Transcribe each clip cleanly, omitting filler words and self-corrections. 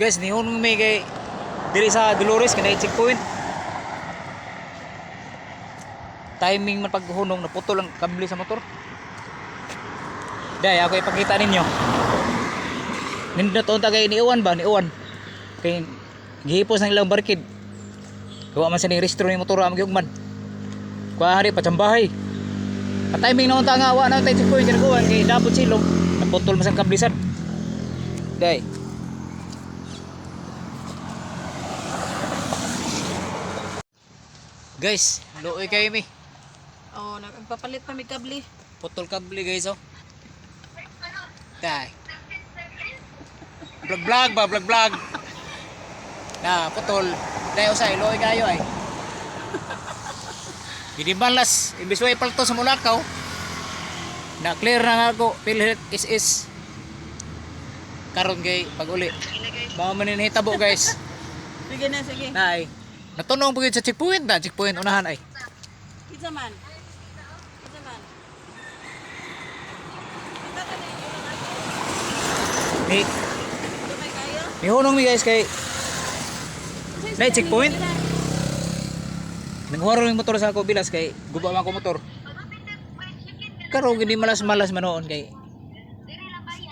Guys, nihunong may kay diri sa Dolores kanay checkpoint. Timing man paghunong naputol ang kable sa motor. Day ako ipakita ninyo. Nindot unta kay niuwan ba niuwan. Kay gihipos ng ilang barkid. Gawa man sa ni restro ni motor am gyugman. Kuha hari pachambahay. At timing na unta nga wa na tay checkpoint kinaguan kay dabot silong naputol man sa kablisan. Day. Guys, luoy kayo mi. Oh, nagpapalit pa may kable. Putol kable guys oh. Day. Vlog vlog. Na putol. Day usay luoy kayo ay. Hindi malas, imbis way palto sa Mulakaw. Na clear na nga ako, Philhealth is karon kay pag-uli. Baka man hitabo guys. Sige na, sige. Nay. Natunong pugid sa checkpoint na, checkpoint unahan ay. Pizza man. Pizza man. Kita ka na yung Ni may kaya? Nihunong mi guys kay nay checkpoint. Nangwaro yung motor sa ako bilas kay guba man ko motor. Karon gini malas-malas manoon kay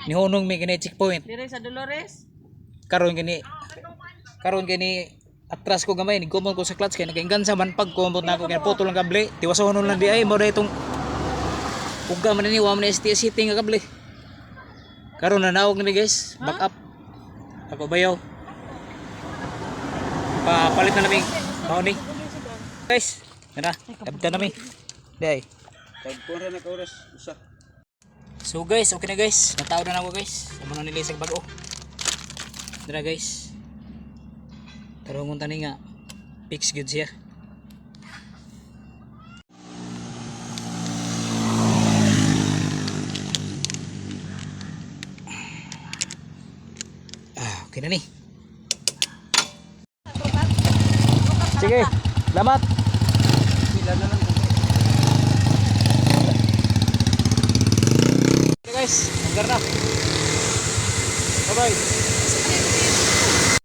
nihunong mi kini checkpoint. Dire sa Dolores. Karon gini atras ko gamay nigkomon ko sa clutch kay nagaingansa man pag komot na ako kay putol ang kable. Tiwasonon lang di ay mo itong uga man ni wa man STS hitting nga kable. Karon na nawag ni guys, back up. Ako bayaw. Papalit na namin mauni. Guys, yana, abda nami. Day. Tagpura na ka oras usa. So guys, okay na guys. Nataw na ako guys. Amo na nilisag bago. Dara guys. Tarungon tani nga. Fix good siya. Okay na ni. Sige, salamat. Pila na lang. Okay guys, hanggang na. Bye bye.